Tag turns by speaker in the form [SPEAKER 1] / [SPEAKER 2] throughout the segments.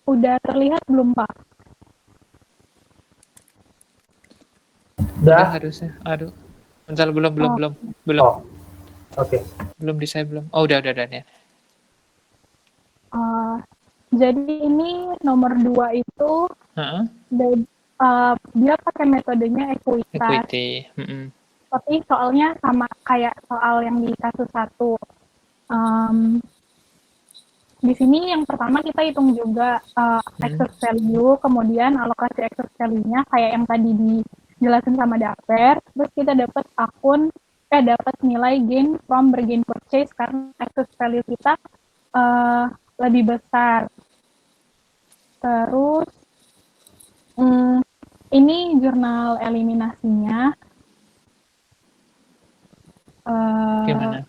[SPEAKER 1] Udah terlihat belum, Pak?
[SPEAKER 2] Udah
[SPEAKER 3] Udah.
[SPEAKER 2] harusnya. Aduh. Bentar, belum.
[SPEAKER 1] Oh,
[SPEAKER 2] Belum.
[SPEAKER 3] Oh, oke.
[SPEAKER 2] Belum di saya belum. Oh, udah ya.
[SPEAKER 1] uh, jadi ini nomor 2 itu
[SPEAKER 2] Heeh.
[SPEAKER 1] dia pakai metodenya ekuitas.
[SPEAKER 2] Equity.
[SPEAKER 1] Tapi soalnya sama kayak soal yang di kasus 1. Di sini yang pertama kita hitung juga excess value, kemudian alokasi excess value-nya kayak yang tadi dijelasin sama Daper, terus kita dapat dapat nilai gain from bargain purchase karena excess value kita lebih besar. Terus ini jurnal eliminasinya.
[SPEAKER 2] Gimana?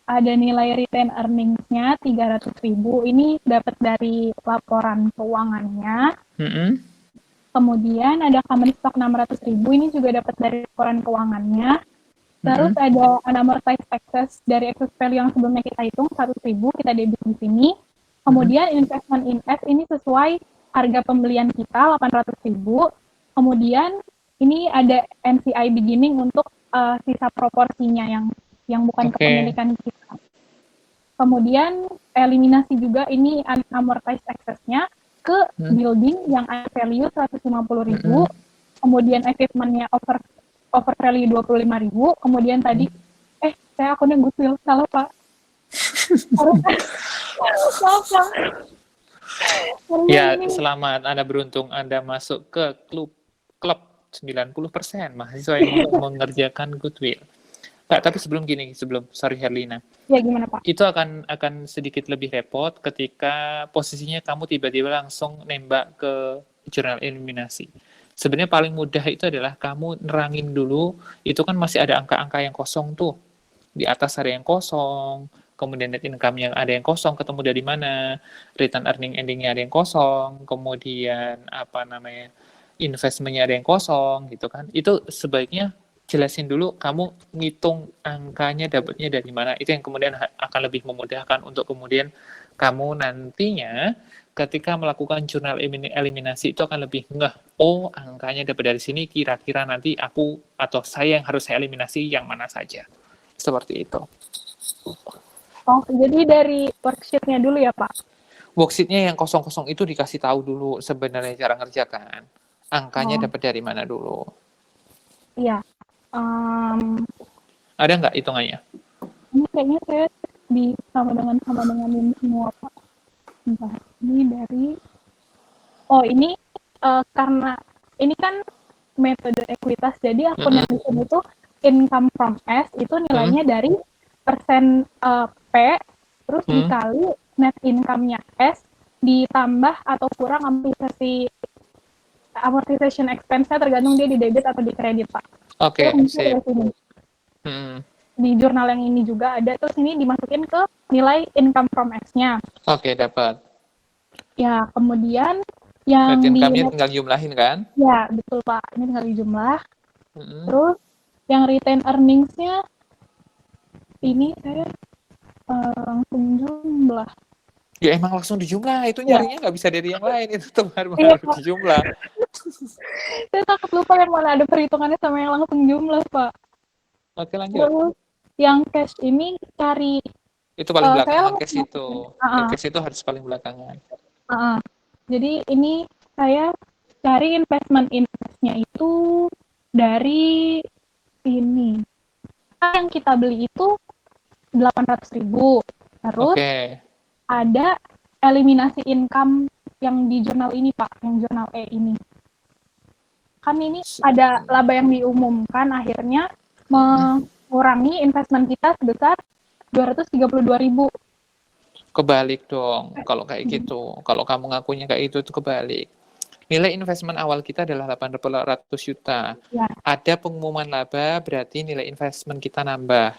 [SPEAKER 1] Ada nilai retain earnings-nya 300.000. Ini dapat dari laporan keuangannya. Kemudian ada common stock 600.000. Ini juga dapat dari laporan keuangannya. Terus ada unamortized taxes dari excess value yang sebelumnya kita hitung 100.000, kita debit di sini. Kemudian investment in S ini sesuai harga pembelian kita 800.000. Kemudian ini ada NCI beginning untuk sisa proporsinya yang bukan kepemilikan kita. Kemudian eliminasi juga ini unamortized excess-nya ke building yang ada value 150.000, kemudian equipment-nya over value 25.000, kemudian tadi saya akunnya goodwill, salah Pak. Maaf Pak.
[SPEAKER 2] Ya, selamat. Anda beruntung Anda masuk ke klub 90% mahasiswa yang mengerjakan goodwill. Tapi sorry Herlina.
[SPEAKER 1] Ya gimana Pak?
[SPEAKER 2] Itu akan sedikit lebih repot ketika posisinya kamu tiba-tiba langsung nembak ke jurnal eliminasi. Sebenarnya paling mudah itu adalah kamu nerangin dulu, itu kan masih ada angka-angka yang kosong tuh. Di atas ada yang kosong, kemudian net income yang ada yang kosong, ketemu dari mana, return earning ending-nya ada yang kosong, kemudian investment-nya ada yang kosong gitu kan. Itu sebaiknya jelasin dulu kamu ngitung angkanya dapatnya dari mana, itu yang kemudian akan lebih memudahkan untuk kemudian kamu nantinya ketika melakukan jurnal eliminasi itu akan lebih angkanya dapat dari sini, kira-kira nanti aku atau saya yang harus saya eliminasi yang mana saja, seperti itu.
[SPEAKER 1] Oh, jadi dari worksheet-nya dulu ya Pak?
[SPEAKER 2] Worksheet-nya yang kosong-kosong itu dikasih tahu dulu sebenarnya cara ngerjakan, angkanya dapat dari mana dulu.
[SPEAKER 1] Iya.
[SPEAKER 2] Ada nggak hitungannya?
[SPEAKER 1] Ini kayaknya saya sama dengan ini semua Pak. Entah, ini dari ini karena ini kan metode ekuitas, jadi akun yang di sini itu income from S itu nilainya dari persen P terus dikali net income-nya S ditambah atau kurang amortization expense-nya tergantung dia di debit atau di kredit Pak.
[SPEAKER 2] Oke, sip.
[SPEAKER 1] Di jurnal yang ini juga ada, terus ini dimasukin ke nilai income from S-nya.
[SPEAKER 2] Oke, dapat.
[SPEAKER 1] Ya, kemudian yang
[SPEAKER 2] net income-nya tinggal jumlahin kan?
[SPEAKER 1] Ya, betul Pak. Ini tinggal dijumlah. Terus yang retain earnings-nya ini saya langsung jumlah.
[SPEAKER 2] Ya emang langsung dijumlah, itu nyarinya nggak bisa dari yang lain, itu harus dijumlah.
[SPEAKER 1] Saya takut lupa yang mana ada perhitungannya sama yang langsung jumlah Pak.
[SPEAKER 2] Oke, lanjut.
[SPEAKER 1] Terus yang cash ini cari
[SPEAKER 2] itu paling belakangan cash itu. Cash itu harus paling belakangan.
[SPEAKER 1] Jadi ini saya cari investment investnya itu dari ini. Yang kita beli itu 800.000. Terus ada eliminasi income yang di jurnal ini Pak, yang jurnal E ini. Kan ini ada laba yang diumumkan, akhirnya mengurangi investment kita sebesar 232.000.
[SPEAKER 2] Kebalik dong kalau kayak gitu. Kalau kamu ngakunya kayak itu kebalik. Nilai investment awal kita adalah 800 juta.
[SPEAKER 1] Ya.
[SPEAKER 2] Ada pengumuman laba, berarti nilai investment kita nambah.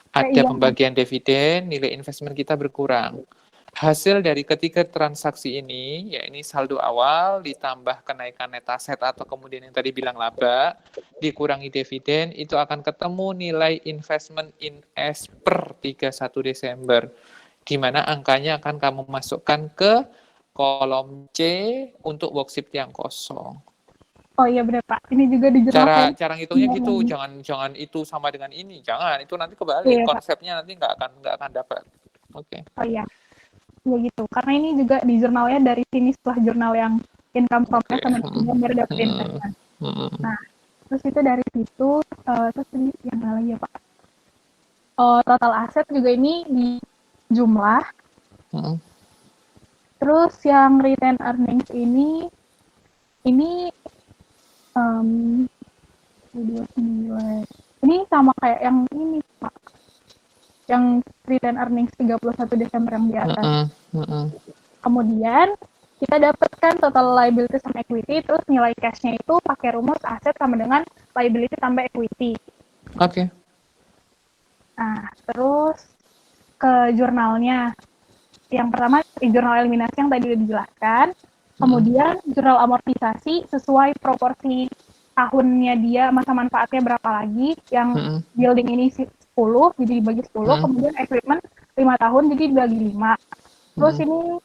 [SPEAKER 2] Ada pembagian dividen, nilai investment kita berkurang. Hasil dari ketiga transaksi ini, ya ini saldo awal, ditambah kenaikan net asset atau kemudian yang tadi bilang laba, dikurangi dividen, itu akan ketemu nilai investment in S per 31 Desember. Di mana angkanya akan kamu masukkan ke kolom C untuk worksheet yang kosong.
[SPEAKER 1] Oh iya benar Pak. Ini juga di jurnal
[SPEAKER 2] Cara ngitungnya gitu, jangan itu sama dengan ini, jangan, itu nanti kebalik,
[SPEAKER 1] iya,
[SPEAKER 2] konsepnya nanti nggak akan dapat. Oke.
[SPEAKER 1] Oh iya, ya gitu. Karena ini juga di jurnalnya dari sini setelah jurnal yang income from sama baru dapat investment. Nah, terus itu dari situ, terus ini yang lagi ya Pak. Total aset juga ini di jumlah. Terus yang retained earnings ini ini sama kayak yang ini Pak, yang retained earnings 31 Desember yang di atas. Kemudian kita dapatkan total liability sama equity, terus nilai cash-nya itu pakai rumus aset sama dengan liability tambah equity.
[SPEAKER 2] Oke.
[SPEAKER 1] Nah, terus ke jurnalnya. Yang pertama, jurnal eliminasi yang tadi udah dijelaskan. Kemudian jurnal amortisasi sesuai proporsi tahunnya dia, masa manfaatnya berapa lagi. Yang building ini 10, jadi dibagi 10. Kemudian equipment 5 tahun, jadi dibagi 5. Terus ini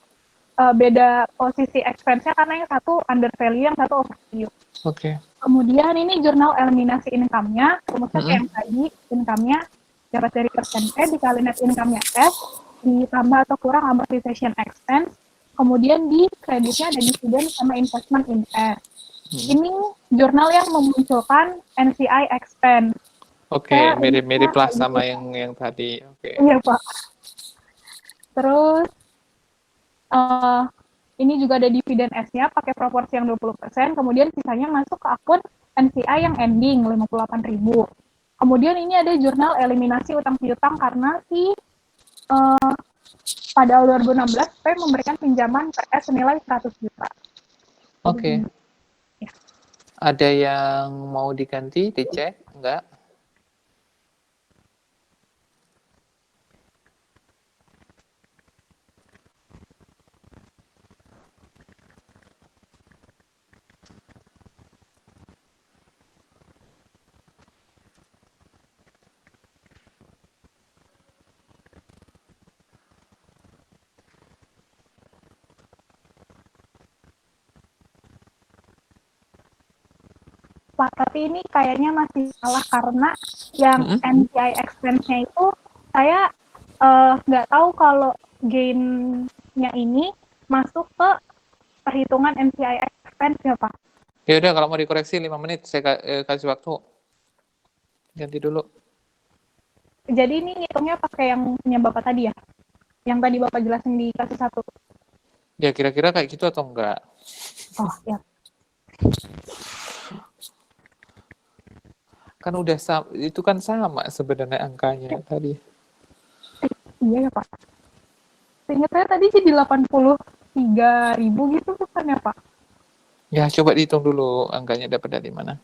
[SPEAKER 1] beda posisi expense-nya karena yang satu under value, yang satu over value.
[SPEAKER 2] Oke.
[SPEAKER 1] Kemudian ini jurnal eliminasi income-nya, rumusnya kayak yang tadi, income-nya dapat dari persentage dikali net income-nya S, ditambah atau kurang amortization expense, kemudian di kreditnya ada dividen sama investment in S. Ini jurnal yang memunculkan NCI expense.
[SPEAKER 2] Oke, mirip-mirip lah sama yang tadi. Oke.
[SPEAKER 1] Iya Pak. Terus ini juga ada dividen S-nya pakai proporsi yang 20%, kemudian sisanya masuk ke akun NCI yang ending 58.000. Kemudian ini ada jurnal eliminasi utang piutang karena pada 2016 P memberikan pinjaman PS senilai 100 juta.
[SPEAKER 2] Oke. Ya. Ada yang mau diganti, dicek? Enggak?
[SPEAKER 1] Pak, tapi ini kayaknya masih salah karena yang NCI expense-nya itu saya nggak tahu kalau gain-nya ini masuk ke perhitungan NCI expense ya Pak.
[SPEAKER 2] Ya udah, kalau mau dikoreksi 5 menit saya kasih waktu. Ganti dulu.
[SPEAKER 1] Jadi ini ngitungnya pakai yang punya Bapak tadi ya? Yang tadi Bapak jelasin di kasus 1.
[SPEAKER 2] Ya kira-kira kayak gitu atau enggak?
[SPEAKER 1] Oh, ya.
[SPEAKER 2] Kan udah itu kan sama sebenarnya angkanya tadi.
[SPEAKER 1] Iya ya Pak. Seingat saya tadi jadi 83.000 gitu bukan ya Pak?
[SPEAKER 2] Ya coba dihitung dulu angkanya dapat dari mana.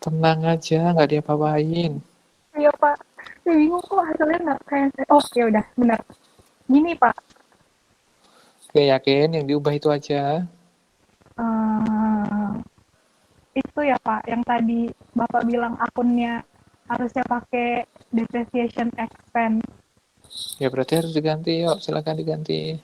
[SPEAKER 2] Tenang aja, nggak diapa-apain.
[SPEAKER 1] Iya Pak, saya bingung kok hasilnya nggak kayak saya. Oh ya udah, benar. Gini Pak.
[SPEAKER 2] Oke, yakin yang diubah itu aja.
[SPEAKER 1] Itu ya Pak, yang tadi Bapak bilang akunnya harusnya pakai depreciation expense.
[SPEAKER 2] Ya berarti harus diganti, yuk silakan diganti.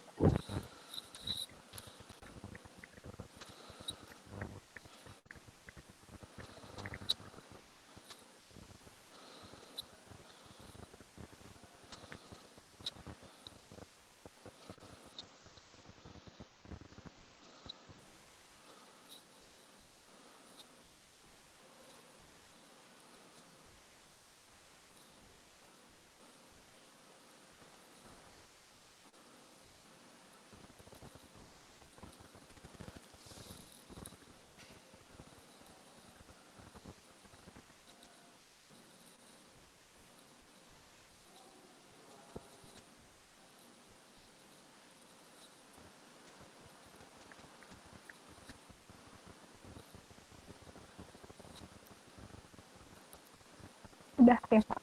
[SPEAKER 1] Sudah ya, Pak.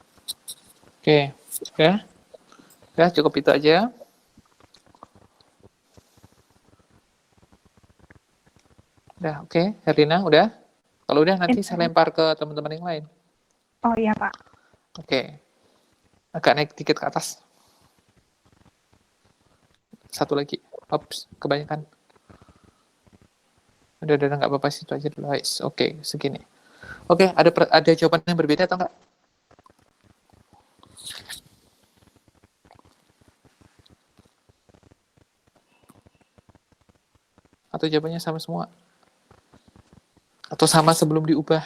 [SPEAKER 2] Oke, ya cukup itu aja. Udah, oke. Herlina, udah? Kalau udah nanti saya lempar ke teman-teman yang lain.
[SPEAKER 1] Oh iya, Pak.
[SPEAKER 2] Oke. Agak naik dikit ke atas. Satu lagi. Ops, kebanyakan. Udah, nggak apa-apa, situ aja dulu. Oke, segini. Oke, ada jawaban yang berbeda atau enggak? Atau jawabannya sama semua? Atau sama sebelum diubah?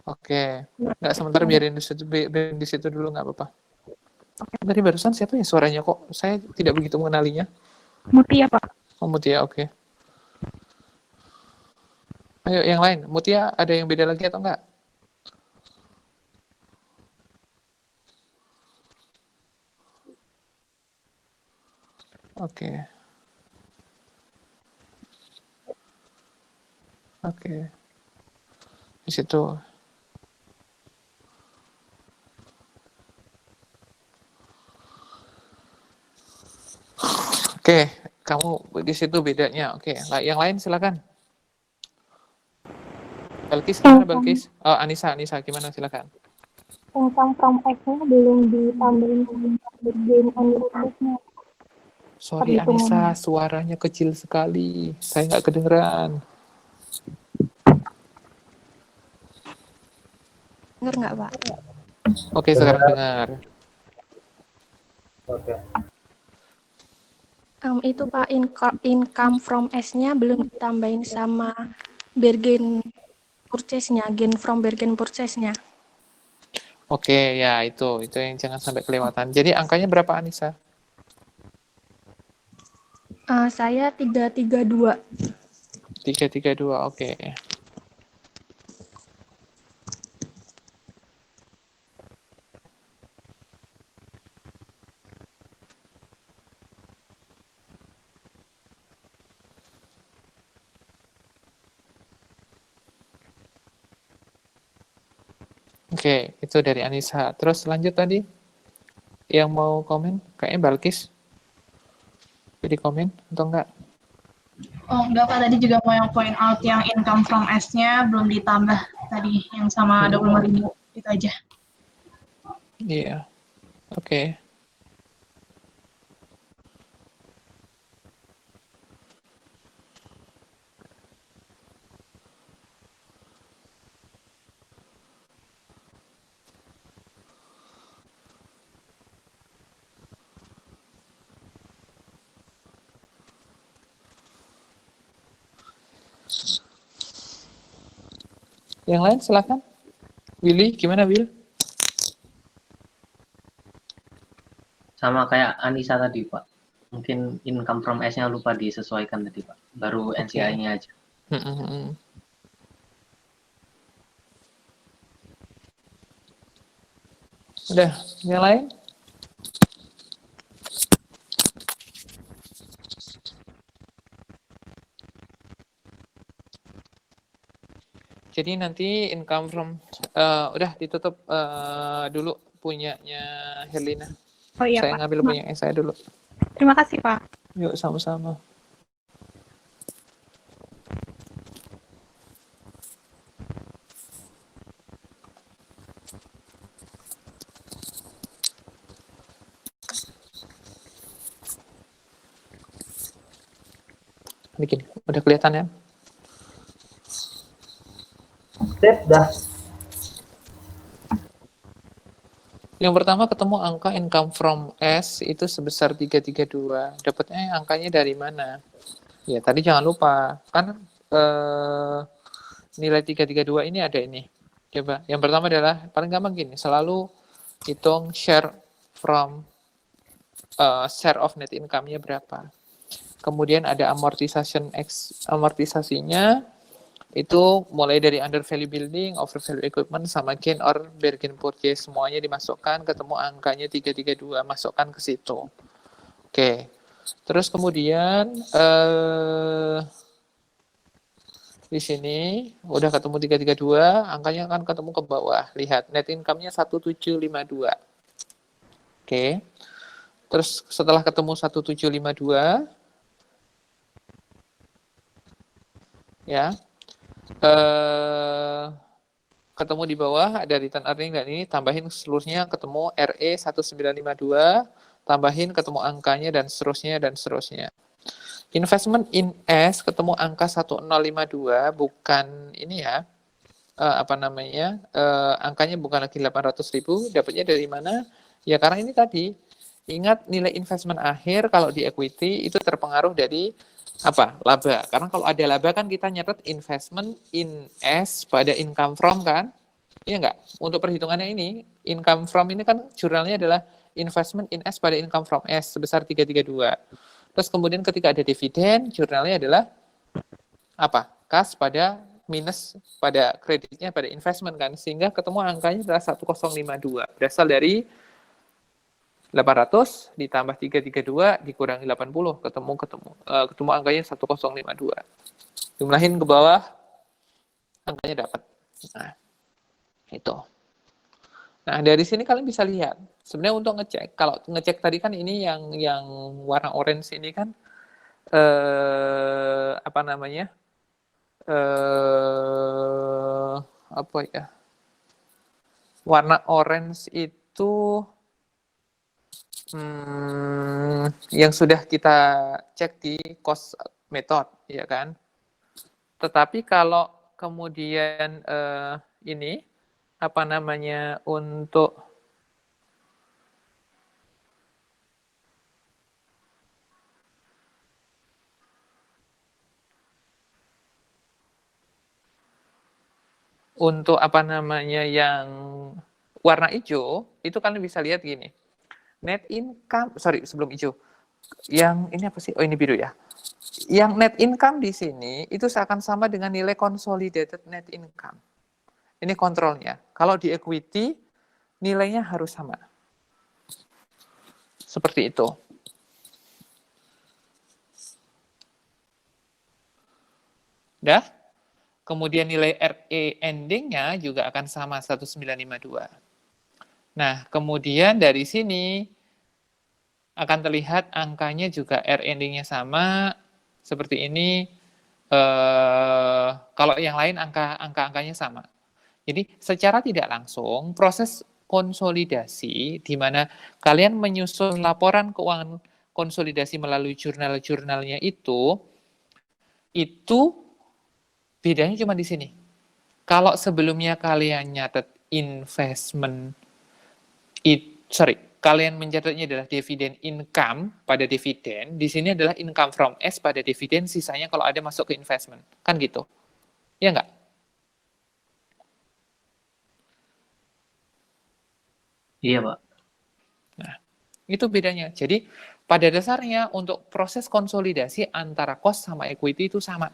[SPEAKER 2] Oke, nggak sebentar biarin di situ dulu, nggak apa-apa. Tadi barusan siapa ya suaranya kok? Saya tidak begitu mengenalinya.
[SPEAKER 1] Mutia, Pak.
[SPEAKER 2] Oh, Mutia, oke. Ayo, yang lain. Mutia, ada yang beda lagi atau enggak? Oke. Oke. Di situ. Oke, kamu di situ bedanya. Oke, yang lain silakan. Balkis gimana, Balkis? Oh, Anissa gimana, silakan.
[SPEAKER 1] Income from X-nya belum ditambahin gain on interest-nya.
[SPEAKER 2] Sorry Anissa, suaranya kecil sekali. Saya nggak kedengeran.
[SPEAKER 3] Dengar nggak, Pak?
[SPEAKER 2] Oke, sekarang dengar.
[SPEAKER 4] Oke.
[SPEAKER 3] Itu Pak, income from S-nya belum ditambahin sama bargain purchase-nya, gain from bargain purchase-nya.
[SPEAKER 2] Oke, ya itu yang jangan sampai kelewatan. Jadi angkanya berapa, Anissa?
[SPEAKER 3] Saya 332.
[SPEAKER 2] 332, oke. Oke, itu dari Anissa. Terus lanjut tadi, yang mau komen, kayaknya Balkis. Jadi komen atau enggak?
[SPEAKER 5] Oh, enggak, Pak. Tadi juga mau yang point out yang income from S-nya belum ditambah tadi, yang sama 25.000. Itu aja.
[SPEAKER 2] Iya, oke. Yang lain silakan. Willy, gimana Will?
[SPEAKER 4] Sama kayak Anissa tadi, Pak. Mungkin income from S-nya lupa disesuaikan tadi, Pak. Baru NCI-nya aja.
[SPEAKER 2] Udah, yang lain? Jadi nanti income from udah ditutup dulu punyanya Herlina.
[SPEAKER 1] Oh iya,
[SPEAKER 2] Saya
[SPEAKER 1] Pak.
[SPEAKER 2] ngambil punya saya dulu.
[SPEAKER 1] Terima kasih, Pak.
[SPEAKER 2] Yuk sama-sama. Bikin, udah kelihatan ya?
[SPEAKER 4] Sip, dah.
[SPEAKER 2] Yang pertama ketemu angka income from S itu sebesar 332. Dapatnya angkanya dari mana? Ya, tadi jangan lupa. Kan nilai 332 ini ada ini. Coba, yang pertama adalah, paling gampang gini, selalu hitung share of net income-nya berapa. Kemudian ada amortisasinya, Itu mulai dari under value building, over value equipment, sama gain or bargain purchase. Semuanya dimasukkan, ketemu angkanya 332, masukkan ke situ. Oke. Terus kemudian di sini udah ketemu 332, angkanya akan ketemu ke bawah. Lihat, net income-nya 1752. Oke. Terus setelah ketemu 1752, ya, ketemu di bawah ada return earning dan ini tambahin seluruhnya ketemu RE 1952, tambahin ketemu angkanya dan seterusnya. Investment in S ketemu angka 1052, bukan ini ya, angkanya bukan lagi 800.000, dapatnya dari mana? Ya karena ini tadi, ingat nilai investment akhir kalau di equity itu terpengaruh dari apa? Laba. Karena kalau ada laba kan kita nyatet investment in S pada income from kan? Iya enggak? Untuk perhitungannya ini, income from ini kan jurnalnya adalah investment in S pada income from S sebesar 332. Terus kemudian ketika ada dividen, jurnalnya adalah apa? Kas pada minus pada kreditnya pada investment kan? Sehingga ketemu angkanya adalah 1052. Berasal dari 800 ditambah 332 dikurangi 80 ketemu angkanya 1052. Jumlahin ke bawah angkanya dapat. Nah, itu. Nah, dari sini kalian bisa lihat. Sebenarnya untuk ngecek, kalau ngecek tadi kan ini yang warna orange ini kan apa ya? Warna orange itu yang sudah kita cek di cost method, ya kan? Tetapi kalau kemudian ini untuk yang warna hijau itu kalian bisa lihat gini. Net income, sebelum hijau. Yang ini apa sih? Oh, ini biru ya. Yang net income di sini itu seakan sama dengan nilai consolidated net income. Ini kontrolnya. Kalau di equity nilainya harus sama. Seperti itu. Dah? Kemudian nilai RE ending-nya juga akan sama 1952. Nah, kemudian dari sini akan terlihat angkanya juga RE ending-nya sama seperti ini. Kalau yang lain angka-angkanya sama. Jadi secara tidak langsung proses konsolidasi di mana kalian menyusun laporan keuangan konsolidasi melalui jurnal-jurnalnya itu bedanya cuma di sini. Kalau sebelumnya kalian nyatet investment, kalian mencatatnya adalah dividen income pada dividen, di sini adalah income from S pada dividen, sisanya kalau ada masuk ke investment. Kan gitu. Ya enggak?
[SPEAKER 4] Iya, Pak.
[SPEAKER 2] Nah, itu bedanya. Jadi, pada dasarnya untuk proses konsolidasi antara cost sama equity itu sama.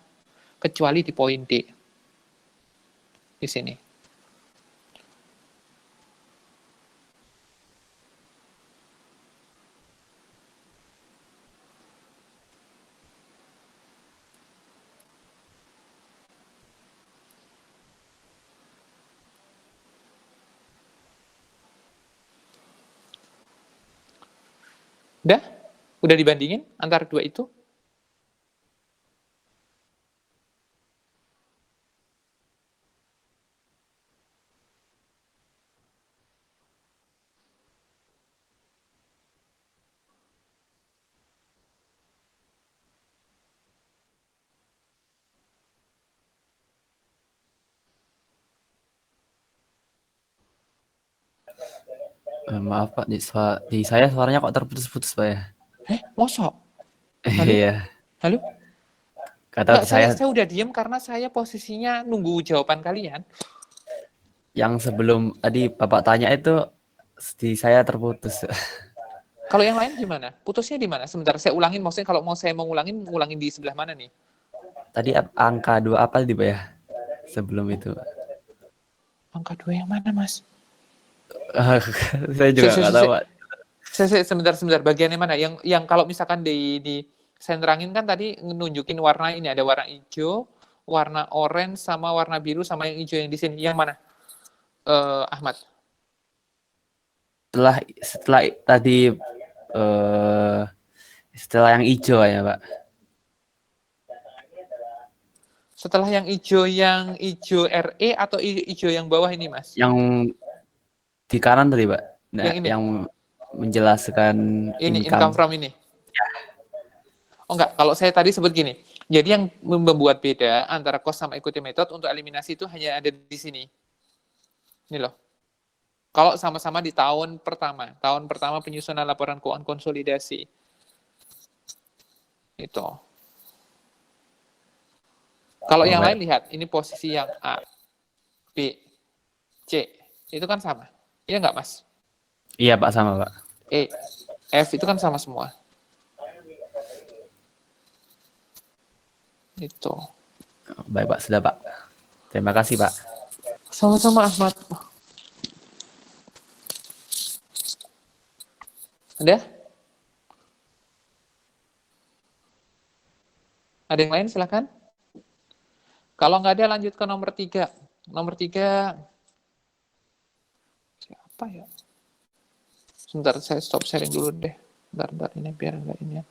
[SPEAKER 2] Kecuali di poin D. Di sini. Udah dibandingin antara dua itu?
[SPEAKER 6] Maaf Pak, di saya suaranya kok terputus-putus Pak ya?
[SPEAKER 2] Mosok? Halo?
[SPEAKER 6] Iya.
[SPEAKER 2] Halo?
[SPEAKER 6] Kata
[SPEAKER 2] saya udah diem karena saya posisinya nunggu jawaban kalian.
[SPEAKER 6] Yang sebelum tadi Bapak tanya itu di saya terputus.
[SPEAKER 2] Kalau yang lain gimana? Putusnya di mana? Sebentar saya ulangin, maksudnya kalau saya mau ngulangin di sebelah mana nih?
[SPEAKER 6] Tadi angka 2 apa tadi Pak ya? sebelum itu.
[SPEAKER 2] Angka 2 yang mana, Mas?
[SPEAKER 6] Saya juga nggak tahu, Pak.
[SPEAKER 2] Sebentar. Bagiannya mana? Yang kalau misalkan di saya nerangin kan tadi nunjukin warna ini, ada warna hijau, warna orange, sama warna biru, sama yang hijau yang di sini. Yang mana? Ahmad.
[SPEAKER 6] Setelah tadi setelah yang hijau ya, Pak.
[SPEAKER 2] Setelah yang hijau RE atau hijau yang bawah ini, Mas?
[SPEAKER 6] Yang di kanan tadi, Pak. Nah,
[SPEAKER 2] Yang ini?
[SPEAKER 6] yang menjelaskan
[SPEAKER 2] Ini income from ini. Oh enggak, kalau saya tadi sebut gini. Jadi yang membuat beda antara cost sama equity method untuk eliminasi itu hanya ada di sini. Ini loh. Kalau sama-sama di tahun pertama penyusunan laporan keuangan konsolidasi. Itu. Kalau yang lain lihat, ini posisi yang A, B, C. Itu kan sama. Iya enggak, Mas?
[SPEAKER 6] Iya, Pak, sama, Pak.
[SPEAKER 2] E, F itu kan sama semua. Itu.
[SPEAKER 6] Baik, Pak, sudah, Pak. Terima kasih, Pak.
[SPEAKER 2] Sama-sama, Ahmad. Ada? Ada yang lain, silakan. Kalau nggak ada, lanjut ke nomor 3. Nomor 3, siapa ya? Sebentar, saya stop sharing dulu deh. Bentar, ini biar nggak ini ya.